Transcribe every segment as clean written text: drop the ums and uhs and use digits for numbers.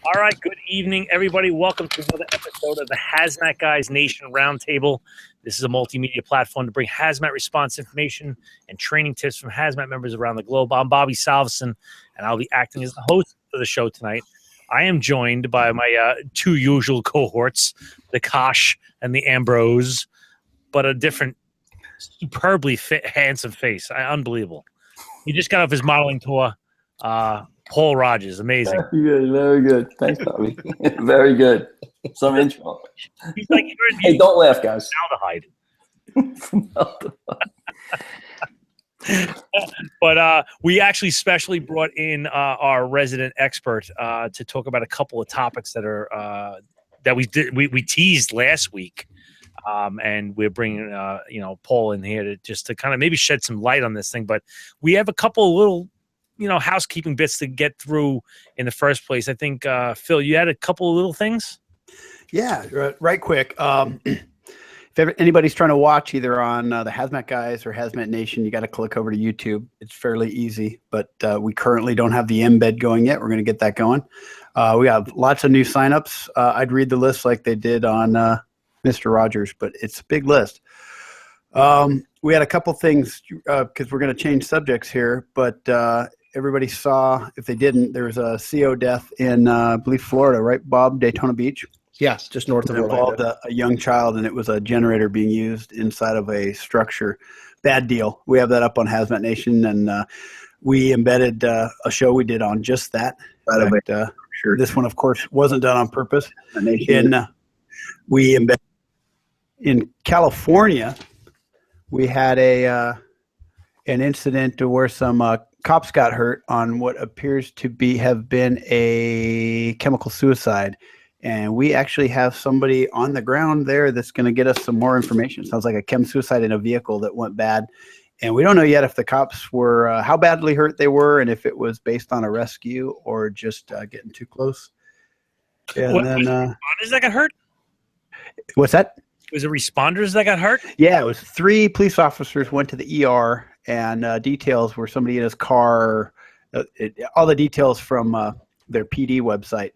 All right, good evening, everybody. Welcome to another episode of the Hazmat Guys Nation Roundtable. This is a multimedia platform to bring hazmat response information and training tips from hazmat members around the globe. I'm Bobby Salveson, and I'll be acting as the host for the show tonight. I am joined by my two usual cohorts, the Kosh and the Ambrose, but a different, superbly handsome face. Unbelievable. He just got off his modeling tour. Paul Rogers, amazing. Very good. Thanks, Bobby. Very good. Some intro. He's like, hey, don't laugh, guys. But we actually specially brought in our resident expert to talk about a couple of topics that are that we teased last week, and we're bringing Paul in here to kind of maybe shed some light on this thing. But we have a couple of little housekeeping bits to get through in the first place. I think, Phil, you had a couple of little things? Yeah, right quick. If anybody's trying to watch either on the Hazmat Guys or Hazmat Nation, you got to click over to YouTube. It's fairly easy, but we currently don't have the embed going yet. We're going to get that going. We have lots of new signups. I'd read the list like they did on Mr. Rogers, but it's a big list. We had a couple things because we're going to change subjects here, but everybody saw, if they didn't, there was a CO death in, I believe, Florida, right, Bob? Daytona Beach? Yes, just north of Orlando. Involved a young child, and it was a generator being used inside of a structure. Bad deal. We have that up on Hazmat Nation, and we embedded a show we did on just that. In fact, sure. This one, of course, wasn't done on purpose. We embedded in California. We had an incident where some cops got hurt on what appears to have been a chemical suicide. And we actually have somebody on the ground there that's going to get us some more information. It sounds like a chem suicide in a vehicle that went bad. And we don't know yet if the cops were, how badly hurt they were, and if it was based on a rescue or just getting too close. And responders that got hurt? What's that? Was it responders that got hurt? Yeah, it was 3 police officers went to the ER, and details were somebody in his car. All the details from their PD website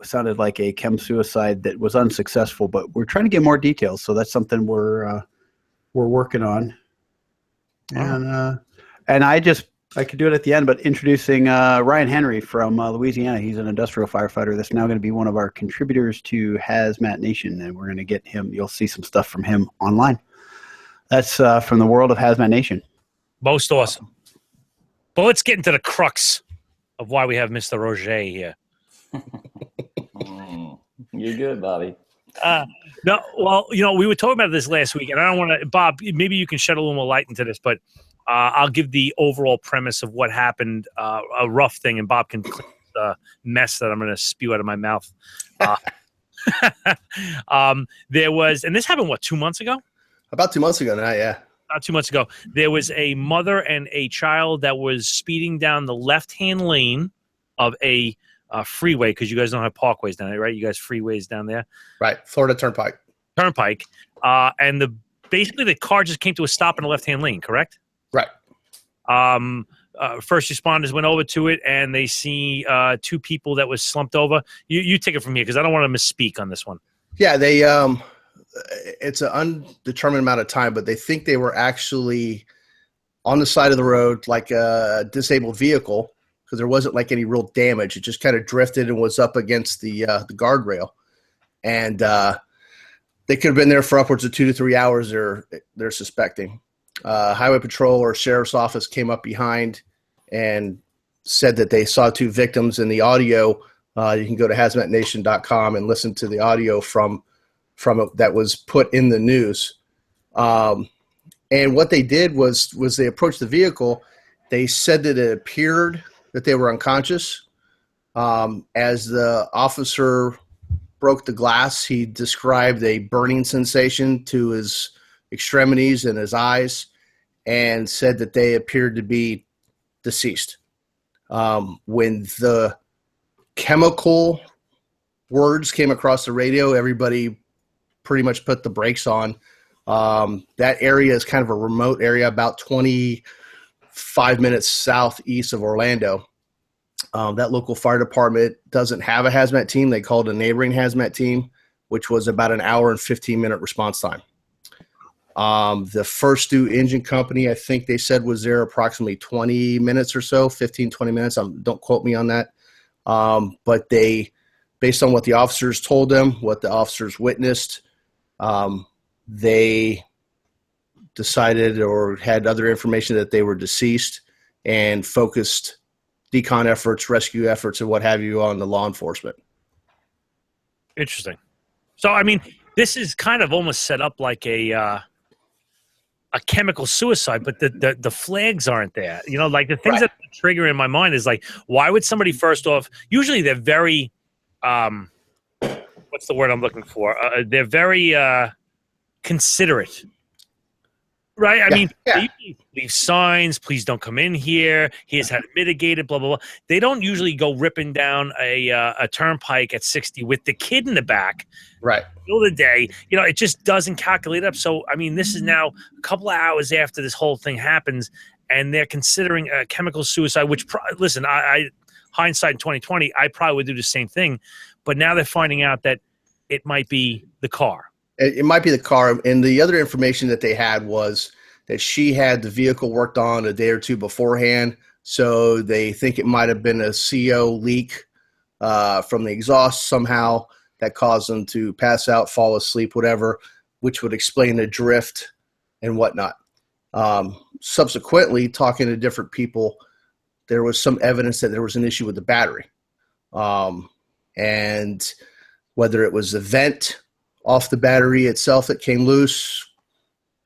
sounded like a chem suicide that was unsuccessful, but we're trying to get more details. So that's something we're working on. And I could do it at the end, but introducing Ryan Henry from Louisiana. He's an industrial firefighter that's now going to be one of our contributors to Hazmat Nation, and we're going to get him. You'll see some stuff from him online. That's from the world of Hazmat Nation. Most awesome. But let's get into the crux of why we have Mr. Roger here. You're good, Bobby. No, well, we were talking about this last week, and I don't want to, Bob, maybe you can shed a little more light into this, but I'll give the overall premise of what happened, a rough thing, and Bob can clean the mess that I'm going to spew out of my mouth. There was, and this happened, 2 months ago? About 2 months ago now, yeah. About 2 months ago. There was a mother and a child that was speeding down the left-hand lane of a freeway, because you guys don't have parkways down there, right? You guys freeways down there? Right, Florida Turnpike. And basically the car just came to a stop in the left-hand lane, correct? Right. First responders went over to it, and they see 2 people that was slumped over. You take it from here, because I don't want to misspeak on this one. Yeah, they it's an undetermined amount of time, but they think they were actually on the side of the road like a disabled vehicle, because there wasn't like any real damage. It just kind of drifted and was up against the guardrail. And they could have been there for upwards of 2 to 3 hours, they're suspecting. Highway Patrol or Sheriff's Office came up behind and said that they saw 2 victims. In the audio, you can go to hazmatnation.com and listen to the audio from it that was put in the news. And what they did was they approached the vehicle. They said that it appeared that they were unconscious. As the officer broke the glass, he described a burning sensation to his extremities and his eyes, and said that they appeared to be deceased. When the chemical words came across the radio, everybody pretty much put the brakes on. That area is kind of a remote area, about 25 minutes southeast of Orlando. That local fire department doesn't have a hazmat team. They called a neighboring hazmat team, which was about an hour and 15-minute response time. The first due engine company, I think they said was there approximately 20 minutes or so, 15, 20 minutes. Don't quote me on that. But they, based on what the officers told them, what the officers witnessed, they decided or had other information that they were deceased and focused decon efforts, rescue efforts, and what have you on the law enforcement. Interesting. So, I mean, this is kind of almost set up like a chemical suicide, but the flags aren't there. You know, like the things that trigger in my mind is like, why would somebody first off? Usually, they're very, what's the word I'm looking for? They're very considerate. Right, I mean, they usually leave signs. Please don't come in here. Here's how to mitigate it. Blah blah blah. They don't usually go ripping down a turnpike at 60 with the kid in the back. Right. Middle of the day, you know, it just doesn't calculate up. So, I mean, this is now a couple of hours after this whole thing happens, and they're considering a chemical suicide. Which, listen, I hindsight in 2020, I probably would do the same thing. But now they're finding out that it might be the car. It might be the car. And the other information that they had was that she had the vehicle worked on a day or two beforehand. So they think it might have been a CO leak from the exhaust somehow that caused them to pass out, fall asleep, whatever, which would explain the drift and whatnot. Subsequently, talking to different people, there was some evidence that there was an issue with the battery. And whether it was the vent off the battery itself that came loose,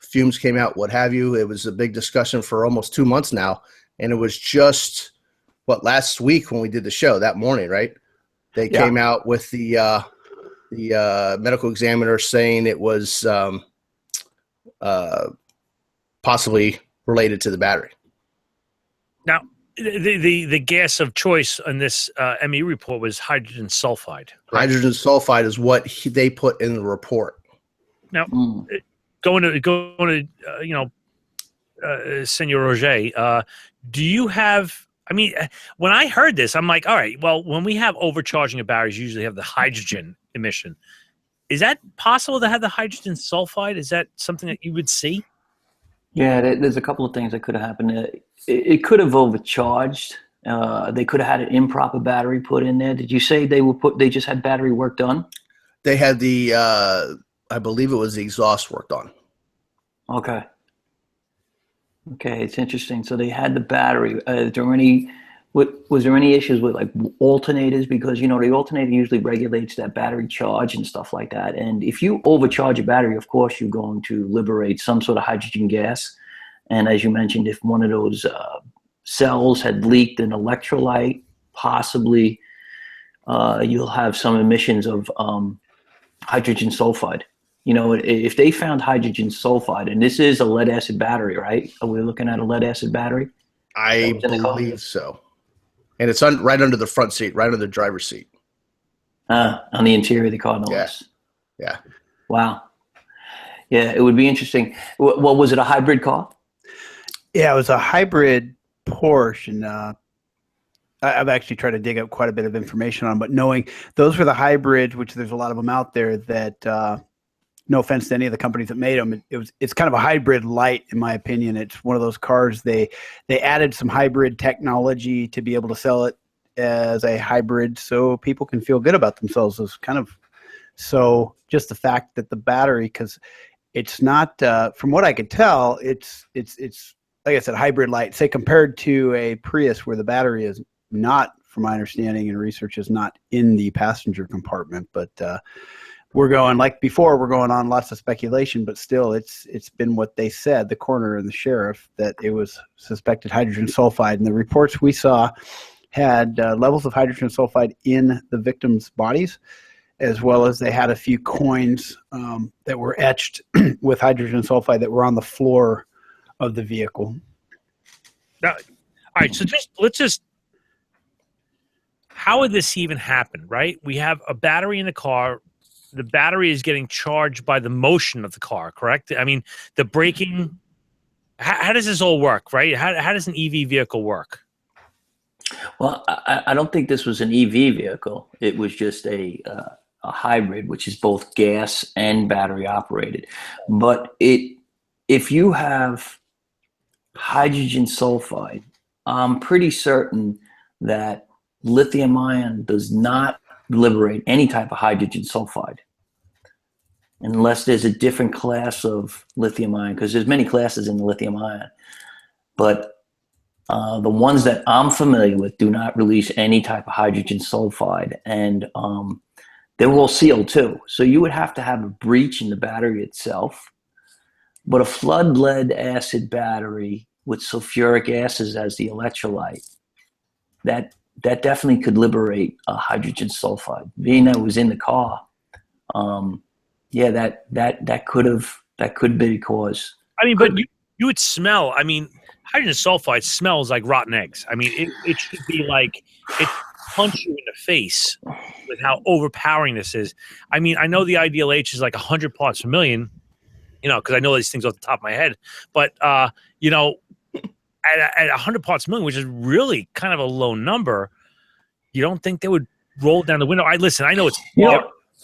fumes came out, what have you. It was a big discussion for almost 2 months now. And it was just, last week when we did the show, that morning, right? They came out with the medical examiner saying it was possibly related to the battery. Now, the gas of choice on this ME report was hydrogen sulfide. Right? Hydrogen sulfide is what they put in the report. Now, going to Senor Roger, do you have? I mean, when I heard this, I'm like, all right. Well, when we have overcharging of batteries, you usually have the hydrogen emission. Is that possible to have the hydrogen sulfide? Is that something that you would see? Yeah, there's a couple of things that could have happened. It could have overcharged. They could have had an improper battery put in there. Did you say they just had battery work done? They had the, I believe it was the exhaust worked on. Okay. Okay, it's interesting. So they had the battery. Was there any issues with like alternators? Because, you know, the alternator usually regulates that battery charge and stuff like that. And if you overcharge a battery, of course, you're going to liberate some sort of hydrogen gas. And as you mentioned, if one of those cells had leaked an electrolyte, possibly you'll have some emissions of hydrogen sulfide. You know, if they found hydrogen sulfide, and this is a lead acid battery, right? Are we looking at a lead acid battery? I believe so. And it's right under the front seat, right under the driver's seat. On the interior of the car, no less. Yeah. Wow. Yeah, it would be interesting. Well, was it a hybrid car? Yeah, it was a hybrid Porsche, and I've actually tried to dig up quite a bit of information on, but knowing those were the hybrids, which there's a lot of them out there that, no offense to any of the companies that made them, it's kind of a hybrid light, in my opinion. It's one of those cars, they added some hybrid technology to be able to sell it as a hybrid so people can feel good about themselves. It's kind of, so just the fact that the battery, because it's not, from what I could tell, it's like I said, hybrid light, say compared to a Prius where the battery is not, from my understanding and research, is not in the passenger compartment. But we're going, like before, we're going on lots of speculation, but still it's been what they said, the coroner and the sheriff, that it was suspected hydrogen sulfide. And the reports we saw had levels of hydrogen sulfide in the victims' bodies, as well as they had a few coins that were etched with hydrogen sulfide that were on the floor of the vehicle. Now, all right, so how would this even happen, right? We have a battery in the car. The battery is getting charged by the motion of the car, correct? I mean, the braking, how does this all work, right? How does an EV vehicle work? Well, I don't think this was an EV vehicle. It was just a hybrid, which is both gas and battery operated. But if you have hydrogen sulfide, I'm pretty certain that lithium ion does not liberate any type of hydrogen sulfide unless there's a different class of lithium ion, because there's many classes in the lithium ion. But the ones that I'm familiar with do not release any type of hydrogen sulfide, and they're all sealed too. So you would have to have a breach in the battery itself. But a flood lead acid battery with sulfuric acid as the electrolyte, that definitely could liberate hydrogen sulfide. Being that it was in the car, yeah, that could be the cause. I mean, but you would smell. I mean, hydrogen sulfide smells like rotten eggs. I mean, it should be like it punch you in the face with how overpowering this is. I mean, I know the ideal H is like 100 parts per million, because I know these things off the top of my head. But at 100 parts per million, which is really kind of a low number, you don't think they would roll down the window? I know it's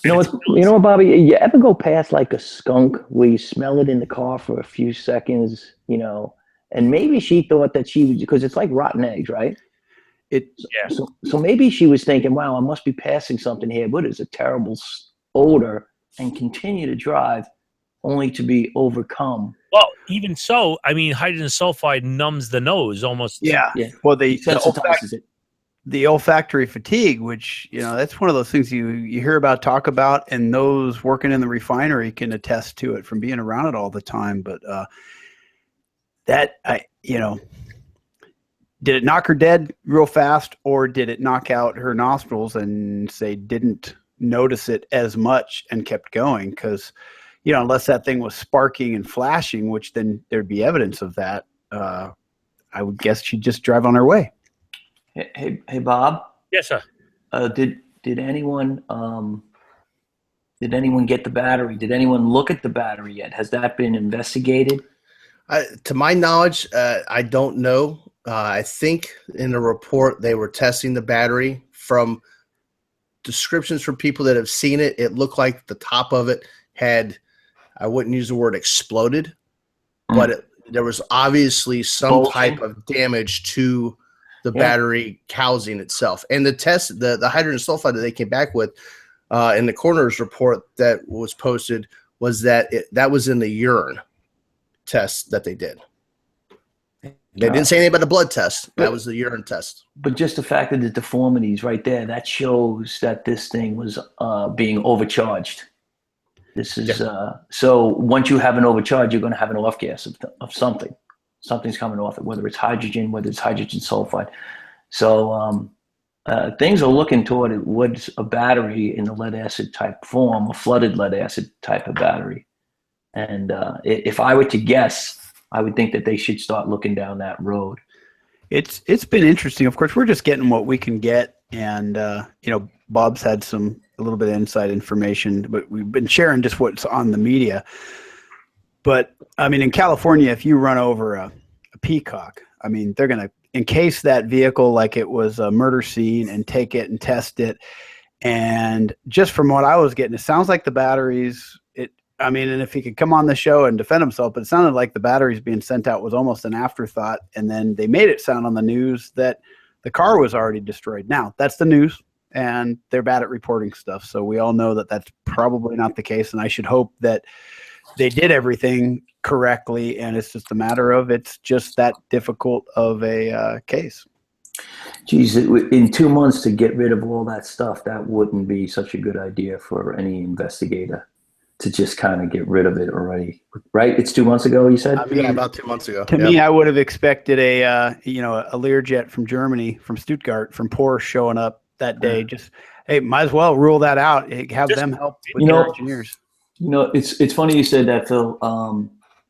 you know what, Bobby? You ever go past like a skunk where you smell it in the car for a few seconds, and maybe she thought that because it's like rotten eggs, right? So maybe she was thinking, wow, I must be passing something here, but it's a terrible odor, and continue to drive only to be overcome. Well, even so, I mean, hydrogen sulfide numbs the nose almost. Yeah. Well, the olfactory fatigue, which, that's one of those things you hear about, talk about, and those working in the refinery can attest to it from being around it all the time. But did it knock her dead real fast, or did it knock out her nostrils and say didn't notice it as much and kept going? Because, unless that thing was sparking and flashing, which then there'd be evidence of that, I would guess she'd just drive on her way. Hey, Bob. Yes, sir. Did anyone get the battery? Did anyone look at the battery yet? Has that been investigated? To my knowledge, I don't know. I think in the report they were testing the battery. From descriptions from people that have seen it, it looked like the top of it had, I wouldn't use the word exploded, but there was obviously some type of damage to the battery housing itself. And the test, the hydrogen sulfide that they came back with in the coroner's report that was posted was that that was in the urine test that they did. They didn't say anything about a blood test. That was the urine test. But just the fact that the deformities right there, that shows that this thing was being overcharged. This is so once you have an overcharge, you're going to have an off gas of something. Something's coming off it, whether it's hydrogen, whether it's hydrogen sulfide. So things are looking toward it was a battery in the lead acid type form, a flooded lead acid type of battery. And if I were to guess, I would think that they should start looking down that road. It's been interesting. Of course, we're just getting what we can get, and Bob's had a little bit of inside information, but we've been sharing just what's on the media. But I mean, in California, if you run over a peacock, I mean, they're going to encase that vehicle like it was a murder scene and take it and test it. And just from what I was getting, it sounds like the batteries. And if he could come on the show and defend himself, but it sounded like the batteries being sent out was almost an afterthought. And then they made it sound on the news that the car was already destroyed. Now, that's the news, and they're bad at reporting stuff. So we all know that that's probably not the case. And I should hope that they did everything correctly, and it's just a matter of it's just that difficult of a case. Geez, in 2 months to get rid of all that stuff, that wouldn't be such a good idea for any investigator. To just kind of get rid of it already, right? It's 2 months ago, you said? Yeah, about 2 months ago. To me, I would have expected a Learjet from Germany, from Stuttgart, from Porsche showing up that day. Just, hey, might as well rule that out. Have them help with their engineers. It's funny you said that, Phil.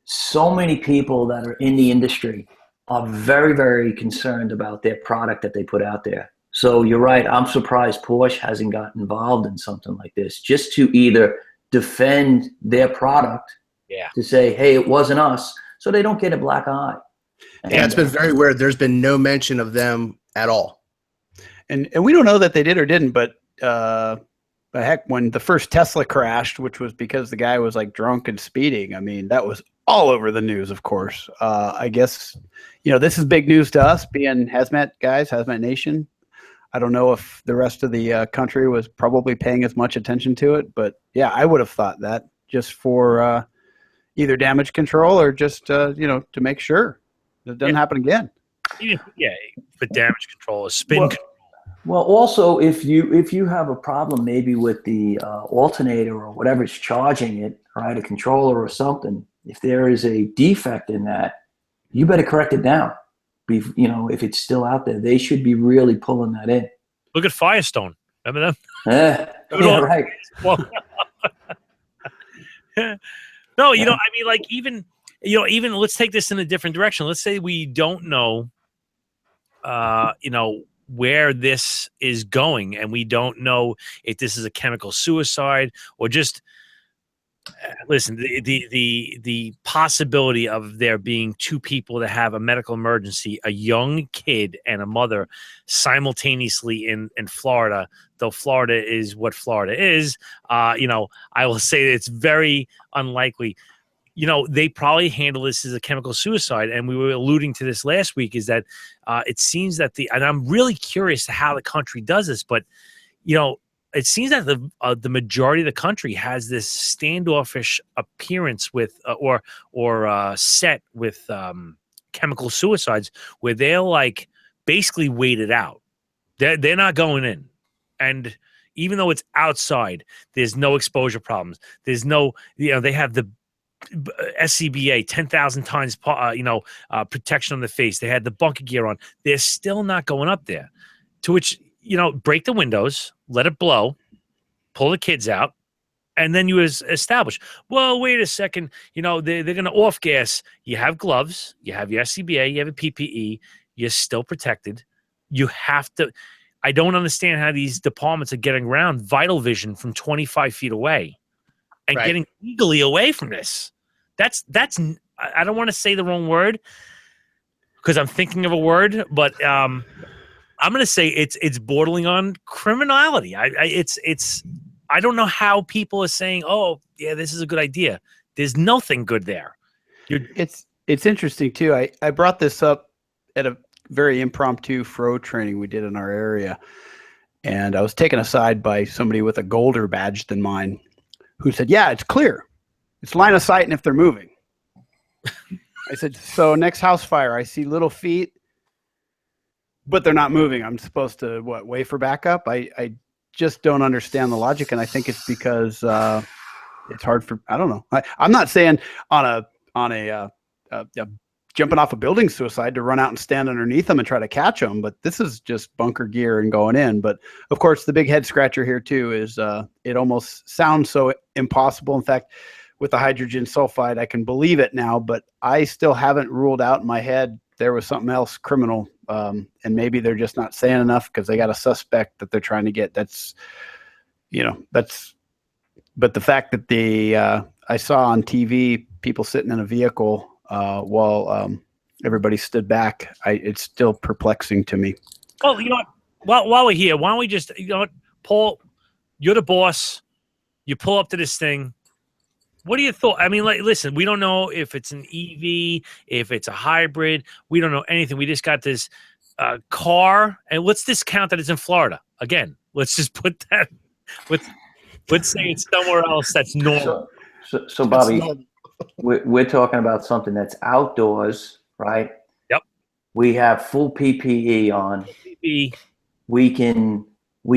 So many people that are in the industry are very, very concerned about their product that they put out there. So you're right. I'm surprised Porsche hasn't gotten involved in something like this, just to either defend their product, to say, hey, it wasn't us, so they don't get a black eye. It's been very weird. There's been no mention of them at all. And we don't know that they did or didn't, but heck, when the first Tesla crashed, which was because the guy was like drunk and speeding, I mean, that was all over the news, of course. I guess, this is big news to us being Hazmat guys, Hazmat Nation. I don't know if the rest of the country was probably paying as much attention to it, but yeah, I would have thought that just for either damage control or just, to make sure that it doesn't happen again. For damage control, spin control. Well, also, if you have a problem maybe with the alternator or whatever's charging it, right, a controller or something, if there is a defect in that, you better correct it down. If it's still out there, they should be really pulling that in. Look at Firestone. Remember them? Yeah, right. Well, no, I mean, like even let's take this in a different direction. Let's say we don't know, where this is going, and we don't know if this is a chemical suicide or just listen, the possibility of there being two people that have a medical emergency, a young kid and a mother simultaneously in Florida, though Florida is what Florida is, I will say that it's very unlikely. They probably handle this as a chemical suicide, and we were alluding to this last week, is that it seems that and I'm really curious to how the country does this, but, it seems that the majority of the country has this standoffish appearance with or set with chemical suicides, where they're like basically wait it out. They're not going in, and even though it's outside, there's no exposure problems. There's no, they have the SCBA 10,000 times protection on the face. They had the bunker gear on. They're still not going up there. To which, break the windows, let it blow, pull the kids out, and then you establish, well, wait a second, they're going to off gas. You have gloves, you have your SCBA, you have a PPE, you're still protected. You have to. I don't understand how these departments are getting around vital vision from 25 feet away and getting legally away from this. That's I don't want to say the wrong word because I'm thinking of a word, but I'm going to say it's bordering on criminality. I don't know how people are saying, oh yeah, this is a good idea. There's nothing good there. It's interesting too. I brought this up at a very impromptu fro training we did in our area, and I was taken aside by somebody with a golder badge than mine, who said, yeah, it's clear. It's line of sight, and if they're moving. I said, so next house fire, I see little feet, but they're not moving. I'm supposed to, wait for backup? I just don't understand the logic, and I think it's because it's hard for, I don't know. I'm not saying on a jumping off a building suicide to run out and stand underneath them and try to catch them, but this is just bunker gear and going in. But of course, the big head scratcher here too is it almost sounds so impossible. In fact, with the hydrogen sulfide, I can believe it now, but I still haven't ruled out in my head there was something else criminal, and maybe they're just not saying enough because they got a suspect that they're trying to get. But the fact that I saw on TV people sitting in a vehicle while everybody stood back, it's still perplexing to me. Well, you know what? While we're here, why don't we just, Paul, you're the boss. You pull up to this thing. What are your thoughts? I mean, listen, we don't know if it's an EV, if it's a hybrid. We don't know anything. We just got this car, and let's discount that it's in Florida. Again, let's just put that. Let's say it's somewhere else that's normal. So Bobby, we're talking about something that's outdoors, right? Yep. We have full PPE on. PPE. We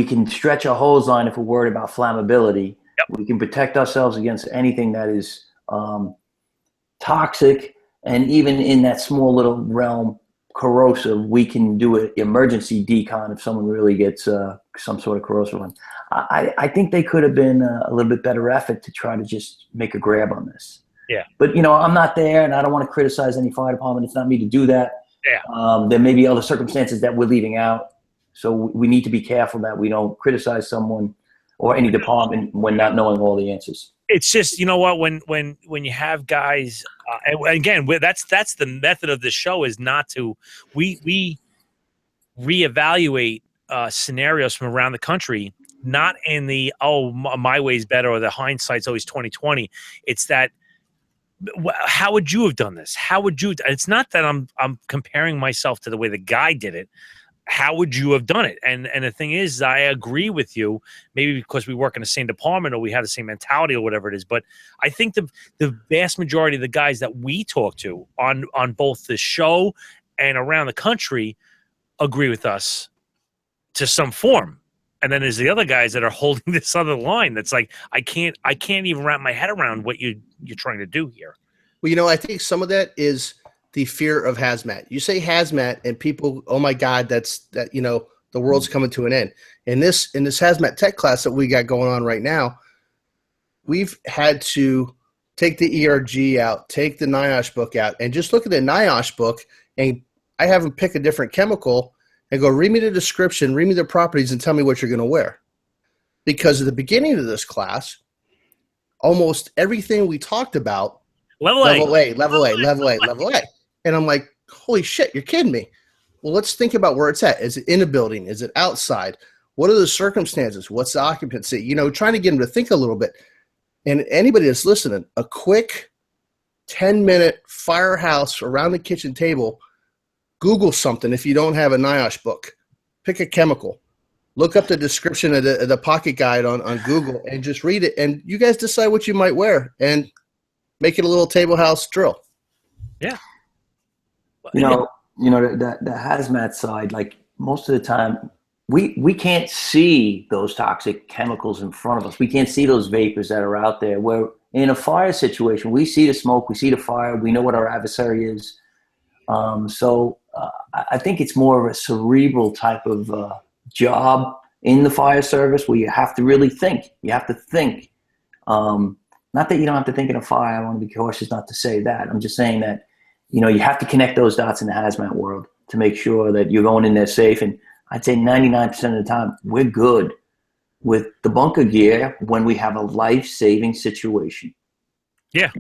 can stretch a hose line if we're worried about flammability. Yep. We can protect ourselves against anything that is toxic, and even in that small little realm, corrosive, we can do an emergency decon if someone really gets some sort of corrosive one. I think they could have been a little bit better effort to try to just make a grab on this. Yeah. But, I'm not there, and I don't want to criticize any fire department. It's not me to do that. Yeah. There may be other circumstances that we're leaving out. So we need to be careful that we don't criticize someone or any department when not knowing all the answers. It's just, you know what, when you have guys, and again, that's the method of the show, is not to, we reevaluate scenarios from around the country, not in the, my way's better or the hindsight's always 2020. It's that, how would you have done this? How would you? It's not that I'm comparing myself to the way the guy did it. How would you have done it? And the thing is, I agree with you, maybe because we work in the same department or we have the same mentality or whatever it is. But I think the vast majority of the guys that we talk to on both the show and around the country agree with us to some form. And then there's the other guys that are holding this other line that's like, I can't even wrap my head around what you're trying to do here. Well, I think some of that is the fear of hazmat. You say hazmat and people, oh my God, the world's coming to an end. In this hazmat tech class that we got going on right now, we've had to take the ERG out, take the NIOSH book out, and just look at the NIOSH book, and I have them pick a different chemical and go, read me the description, read me the properties, and tell me what you're going to wear. Because at the beginning of this class, almost everything we talked about, level A. And I'm like, holy shit, you're kidding me. Well, let's think about where it's at. Is it in a building? Is it outside? What are the circumstances? What's the occupancy? Trying to get them to think a little bit. And anybody that's listening, a quick 10-minute firehouse around the kitchen table, Google something if you don't have a NIOSH book. Pick a chemical. Look up the description of the pocket guide on Google and just read it. And you guys decide what you might wear and make it a little table house drill. Yeah. The hazmat side, like most of the time, we can't see those toxic chemicals in front of us. We can't see those vapors that are out there. Where in a fire situation, we see the smoke, we see the fire, we know what our adversary is. I think it's more of a cerebral type of job in the fire service where you have to really think. You have to think. Not that you don't have to think in a fire. I want to be cautious not to say that. I'm just saying that, you have to connect those dots in the hazmat world to make sure that you're going in there safe. And I'd say 99% of the time, we're good with the bunker gear when we have a life-saving situation. Yeah.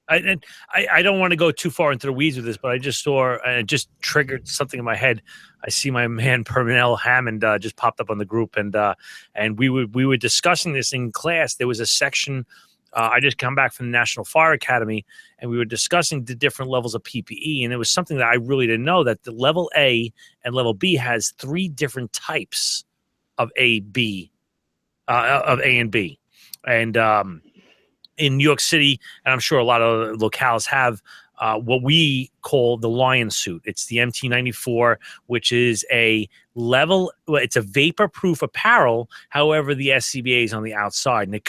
I don't want to go too far into the weeds with this, but I just saw, and it just triggered something in my head. I see my man Pernell Hammond just popped up on the group, and we were discussing this in class. There was a section. I just come back from the National Fire Academy, and we were discussing the different levels of PPE, and it was something that I really didn't know, that the level A and level B has 3 different types of A and B. And in New York City, and I'm sure a lot of locales have what we call the lion suit. It's the MT94, which is it's a vapor-proof apparel. However, the SCBA is on the outside, and it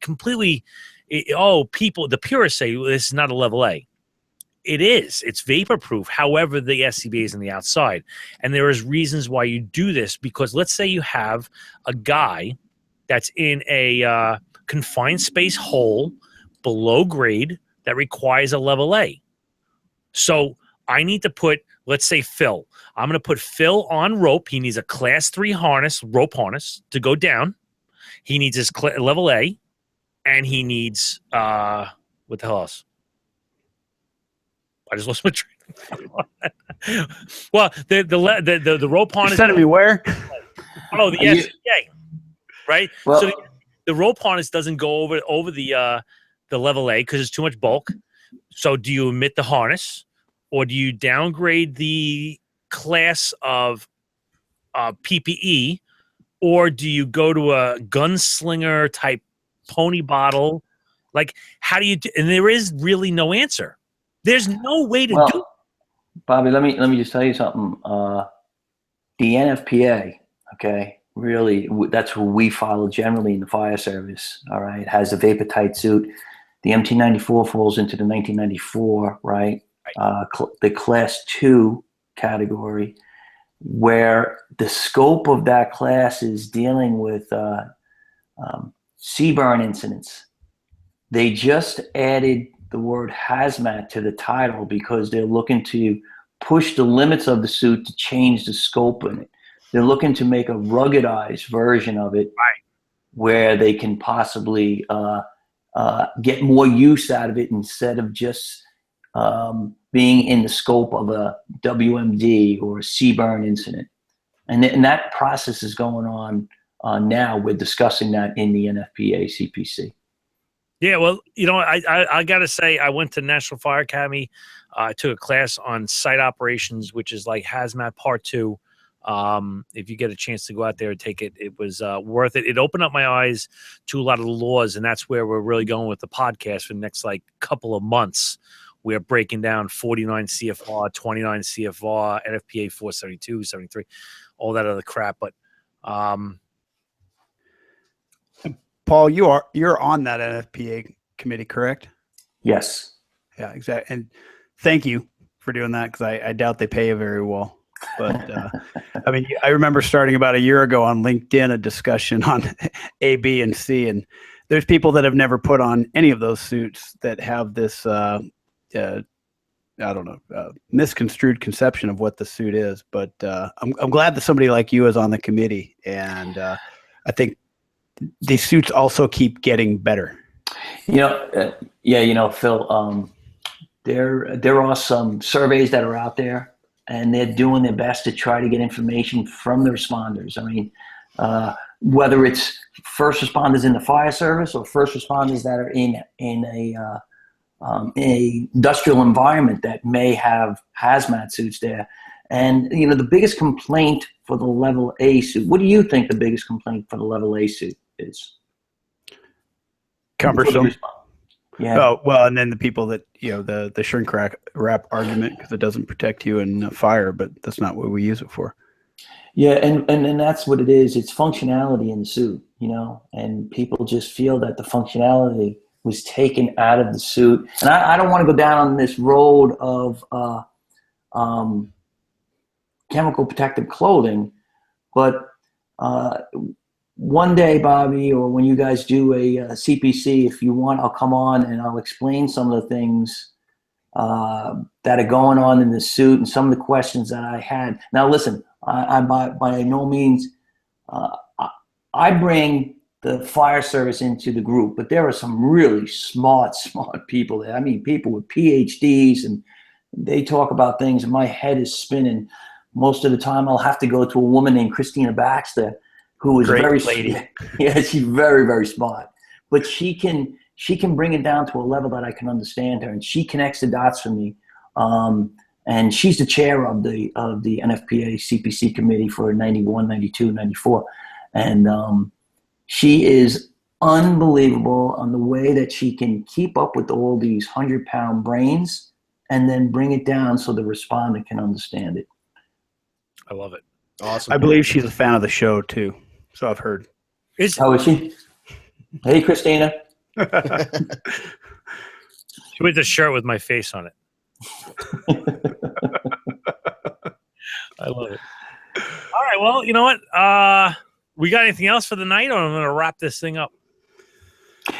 completely, the purists say this is not a level A. It is. It's vapor-proof. However, the SCBA is on the outside, and there is reasons why you do this, because let's say you have a guy that's in a confined space hole below grade that requires a level A. So I need to put, let's say, Phil. I'm going to put Phil on rope. He needs a class 3 rope harness to go down. He needs his level A, and he needs what the hell else? I just lost my train of thought. Well, the rope harness. Sending me where? Oh, the SCBA, right? Well, so the rope harness doesn't go over the level A because it's too much bulk. So do you omit the harness, or do you downgrade the class of PPE, or do you go to a gunslinger type pony bottle? Like, how do you do? And there is really no answer. There's no way to do it. Bobby, let me just tell you something. The NFPA, okay, really, that's who we follow generally in the fire service. All right, it has a vapor tight suit. The MT94 falls into the 1994, right? The class 2 category, where the scope of that class is dealing with CBurn incidents. They just added the word hazmat to the title because they're looking to push the limits of the suit to change the scope in it. They're looking to make a ruggedized version of it, right, where they can possibly get more use out of it instead of just being in the scope of a WMD or a CBurn incident. And that process is going on now. We're discussing that in the NFPA CPC. Yeah, well, I got to say, I went to National Fire Academy. I took a class on site operations, which is like Hazmat Part 2. If you get a chance to go out there and take it, it was worth it. It opened up my eyes to a lot of the laws, and that's where we're really going with the podcast for the next couple of months. We're breaking down 49 CFR, 29 CFR, NFPA 472, 73, all that other crap. But Paul, you're on that NFPA committee, correct? Yes. Yeah, exactly. And thank you for doing that, because I doubt they pay you very well. But I mean, I remember starting about a year ago on LinkedIn a discussion on A, B, and C, and there's people that have never put on any of those suits that have this misconstrued conception of what the suit is. But I'm glad that somebody like you is on the committee, and I think these suits also keep getting better. Phil, there are some surveys that are out there, and they're doing their best to try to get information from the responders. I mean, whether it's first responders in the fire service or first responders that are in a industrial environment that may have hazmat suits there. And, the biggest complaint for the level A suit, what do you think the biggest complaint for the level A suit is? Cumbersome. Yeah. Oh, well, and then the people that, the shrink wrap argument, because it doesn't protect you in fire, but that's not what we use it for. Yeah, and that's what it is. It's functionality in the suit, and people just feel that the functionality was taken out of the suit. And I don't want to go down on this road of chemical protective clothing, but one day, Bobby, or when you guys do a CPC, if you want, I'll come on and I'll explain some of the things that are going on in the suit and some of the questions that I had. Now, listen, I by no means, I bring the fire service into the group, but there are some really smart people there. I mean, people with PhDs, and they talk about things and my head is spinning. Most of the time I'll have to go to a woman named Christina Baxter, who is Great very lady. Yeah, she's very, very smart, but she can bring it down to a level that I can understand her, and she connects the dots for me. And she's the chair of the NFPA CPC committee for 91, 92, 94. And she is unbelievable on the way that she can keep up with all these 100-pound brains and then bring it down so the respondent can understand it. I love it. Awesome. I believe she's a fan of the show too, so I've heard. How is she? Hey, Christina. She wears a shirt with my face on it. I love it. All right, well, you know what? We got anything else for the night, or I'm going to wrap this thing up?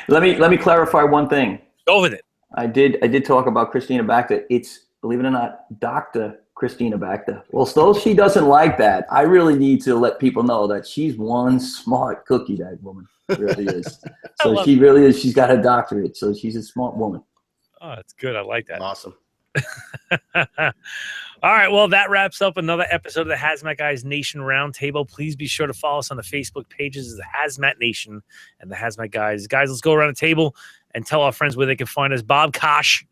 Let me clarify one thing. Go with it. I did talk about Christina Baxter. It's, believe it or not, Dr. Christina Baxter. Well, though she doesn't like that, I really need to let people know that she's one smart cookie, that woman really is. So she really is. She's got a doctorate, so she's a smart woman. Oh, that's good. I like that. Awesome. All right, well, that wraps up another episode of the Hazmat Guys Nation Roundtable. Please be sure to follow us on the Facebook pages of the Hazmat Nation and the Hazmat Guys. Guys, let's go around the table and tell our friends where they can find us. Bob Kosh,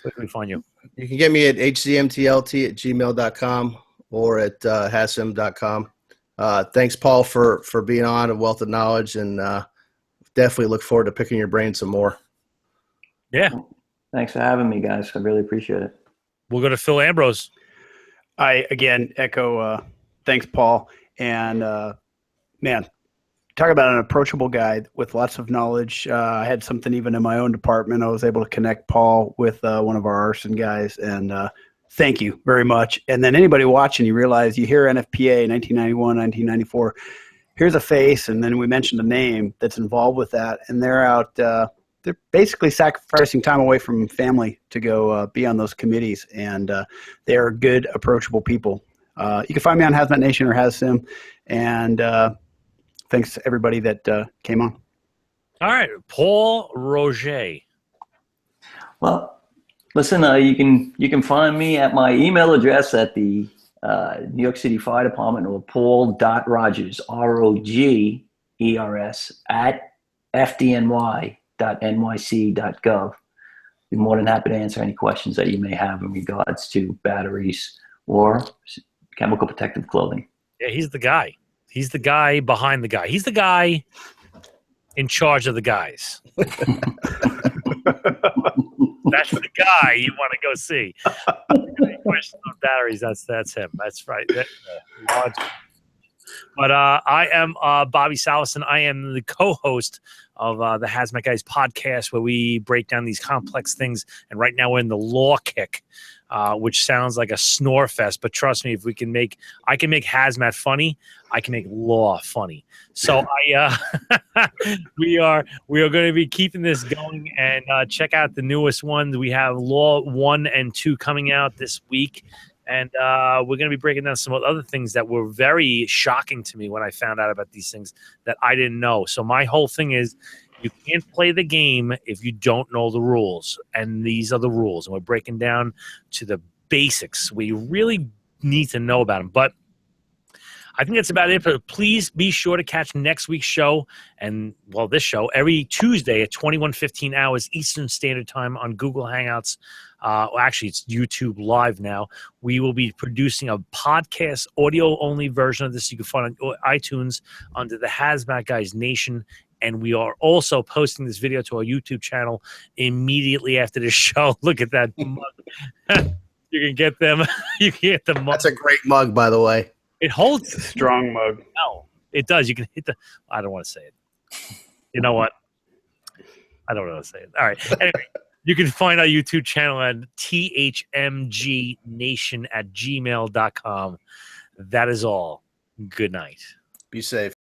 where can we find you? You can get me at hcmtlt@gmail.com or at hasm.com. Thanks, Paul, for being on, a wealth of knowledge, and definitely look forward to picking your brain some more. Yeah. Thanks for having me, guys. I really appreciate it. We'll go to Phil Ambrose. I, again, echo thanks, Paul. And, man, talk about an approachable guy with lots of knowledge. I had something even in my own department. I was able to connect Paul with one of our arson guys, and thank you very much. And then anybody watching, you realize you hear NFPA 1991, 1994. Here's a face, and then we mentioned a name that's involved with that, and they're out they're basically sacrificing time away from family to go be on those committees, and they're good, approachable people. You can find me on Hazmat Nation or HazSim, and thanks to everybody that came on. All right, Paul Roger. Well, listen, you can find me at my email address at the New York City Fire Department, or Paul.Rogers, ROGERS, at fdny.nyc.gov. Be more than happy to answer any questions that you may have in regards to batteries or chemical protective clothing. Yeah, he's the guy. He's the guy behind the guy. He's the guy in charge of the guys. That's the guy you want to go see. Any questions on batteries? That's him. That's right. But I am Bobby Salison. I am the co-host of the Hazmat Guys podcast, where we break down these complex things. And right now we're in the law kick, which sounds like a snore fest. But trust me, if I can make hazmat funny, I can make law funny. So we are going to be keeping this going, and check out the newest ones. We have Law 1 and 2 coming out this week. And we're going to be breaking down some other things that were very shocking to me when I found out about these things that I didn't know. So my whole thing is, you can't play the game if you don't know the rules. And these are the rules. And we're breaking down to the basics where you really need to know about them. But I think that's about it. But please be sure to catch next week's show, and this show every Tuesday at 21:15 hours Eastern Standard Time on Google Hangouts. Actually, it's YouTube Live now. We will be producing a podcast audio-only version of this. You can find on iTunes under the Hazmat Guys Nation. And we are also posting this video to our YouTube channel immediately after the show. Look at that mug. You can get them. You can get the mug. That's a great mug, by the way. It holds a strong mug. No, it does. You can hit the. I don't want to say it. You know what? I don't want to say it. All right. Anyway, you can find our YouTube channel at THMGnation@gmail.com. That is all. Good night. Be safe.